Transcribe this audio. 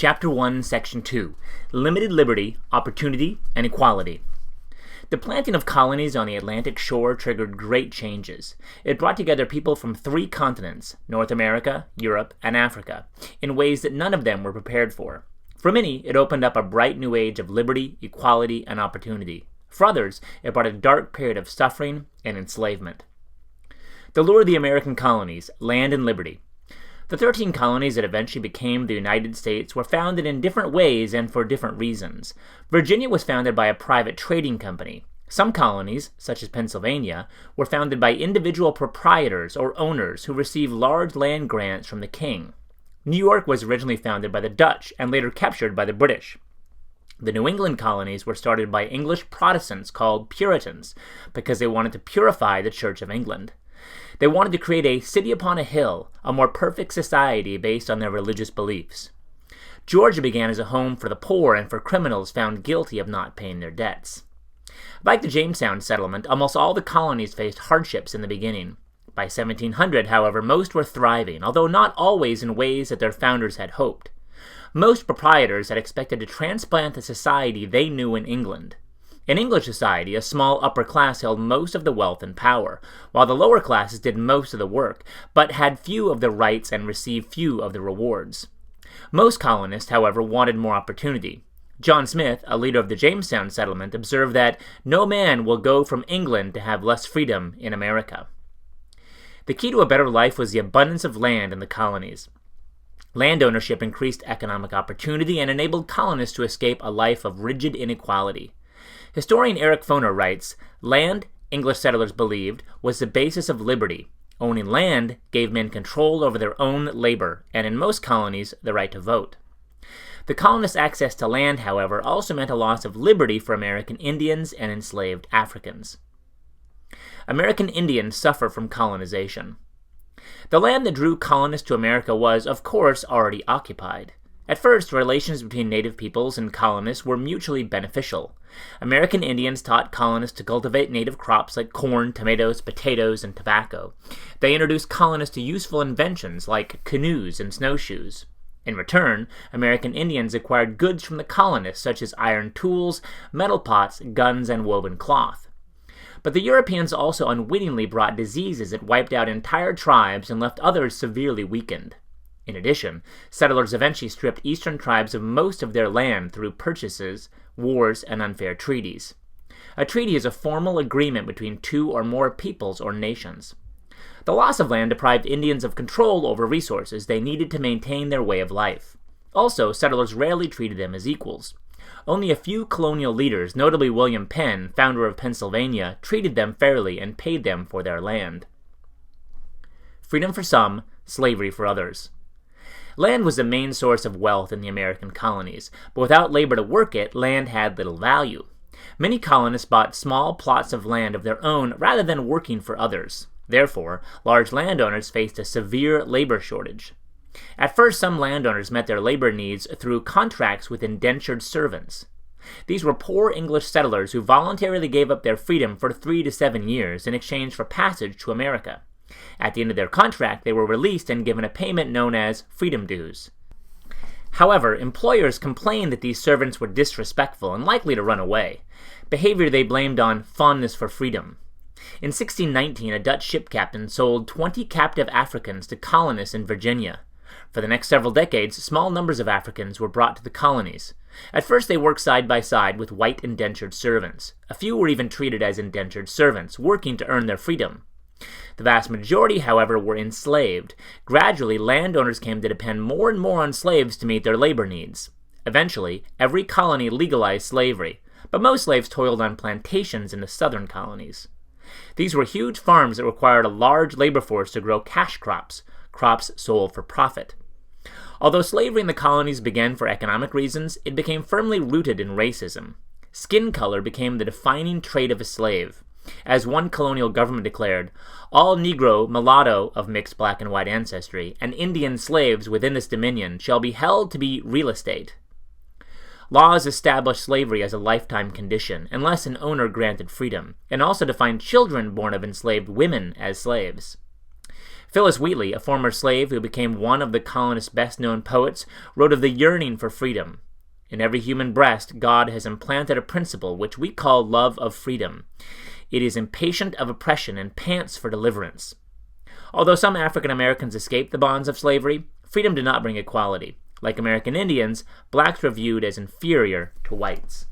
Chapter 1, Section 2, Limited Liberty, Opportunity, and Equality. The planting of colonies on the Atlantic shore triggered great changes. It brought together people from 3 continents, North America, Europe, and Africa, in ways that none of them were prepared for. For many, it opened up a bright new age of liberty, equality, and opportunity. For others, it brought a dark period of suffering and enslavement. The lure of the American colonies, land and liberty. The 13 colonies that eventually became the United States were founded in different ways and for different reasons. Virginia was founded by a private trading company. Some colonies, such as Pennsylvania, were founded by individual proprietors or owners who received large land grants from the king. New York was originally founded by the Dutch and later captured by the British. The New England colonies were started by English Protestants called Puritans because they wanted to purify the Church of England. They wanted to create a city upon a hill, a more perfect society based on their religious beliefs. Georgia began as a home for the poor and for criminals found guilty of not paying their debts. Like the Jamestown Settlement, almost all the colonies faced hardships in the beginning. By 1700, however, most were thriving, although not always in ways that their founders had hoped. Most proprietors had expected to transplant the society they knew in England. In English society, a small upper class held most of the wealth and power, while the lower classes did most of the work, but had few of the rights and received few of the rewards. Most colonists, however, wanted more opportunity. John Smith, a leader of the Jamestown Settlement, observed that no man will go from England to have less freedom in America. The key to a better life was the abundance of land in the colonies. Land ownership increased economic opportunity and enabled colonists to escape a life of rigid inequality. Historian Eric Foner writes, "Land, English settlers believed, was the basis of liberty. Owning land gave men control over their own labor, and in most colonies, the right to vote." The colonists' access to land, however, also meant a loss of liberty for American Indians and enslaved Africans. American Indians suffer from colonization. The land that drew colonists to America was, of course, already occupied. At first, relations between native peoples and colonists were mutually beneficial. American Indians taught colonists to cultivate native crops like corn, tomatoes, potatoes, and tobacco. They introduced colonists to useful inventions like canoes and snowshoes. In return, American Indians acquired goods from the colonists such as iron tools, metal pots, guns, and woven cloth. But the Europeans also unwittingly brought diseases that wiped out entire tribes and left others severely weakened. In addition, settlers eventually stripped eastern tribes of most of their land through purchases, wars, and unfair treaties. A treaty is a formal agreement between 2 or more peoples or nations. The loss of land deprived Indians of control over resources they needed to maintain their way of life. Also, settlers rarely treated them as equals. Only a few colonial leaders, notably William Penn, founder of Pennsylvania, treated them fairly and paid them for their land. Freedom for some, slavery for others. Land was the main source of wealth in the American colonies, but without labor to work it, land had little value. Many colonists bought small plots of land of their own rather than working for others. Therefore, large landowners faced a severe labor shortage. At first, some landowners met their labor needs through contracts with indentured servants. These were poor English settlers who voluntarily gave up their freedom for 3 to 7 years in exchange for passage to America. At the end of their contract, they were released and given a payment known as freedom dues. However, employers complained that these servants were disrespectful and likely to run away, behavior they blamed on fondness for freedom. In 1619, a Dutch ship captain sold 20 captive Africans to colonists in Virginia. For the next several decades, small numbers of Africans were brought to the colonies. At first, they worked side by side with white indentured servants. A few were even treated as indentured servants, working to earn their freedom. The vast majority, however, were enslaved. Gradually, landowners came to depend more and more on slaves to meet their labor needs. Eventually, every colony legalized slavery, but most slaves toiled on plantations in the southern colonies. These were huge farms that required a large labor force to grow cash crops, crops sold for profit. Although slavery in the colonies began for economic reasons, it became firmly rooted in racism. Skin color became the defining trait of a slave. As one colonial government declared, all Negro, mulatto of mixed black and white ancestry, and Indian slaves within this dominion shall be held to be real estate. Laws established slavery as a lifetime condition, unless an owner granted freedom, and also defined children born of enslaved women as slaves. Phillis Wheatley, a former slave who became one of the colonists' best-known poets, wrote of the yearning for freedom. In every human breast, God has implanted a principle which we call love of freedom. It is impatient of oppression and pants for deliverance. Although some African Americans escaped the bonds of slavery, freedom did not bring equality. Like American Indians, blacks were viewed as inferior to whites.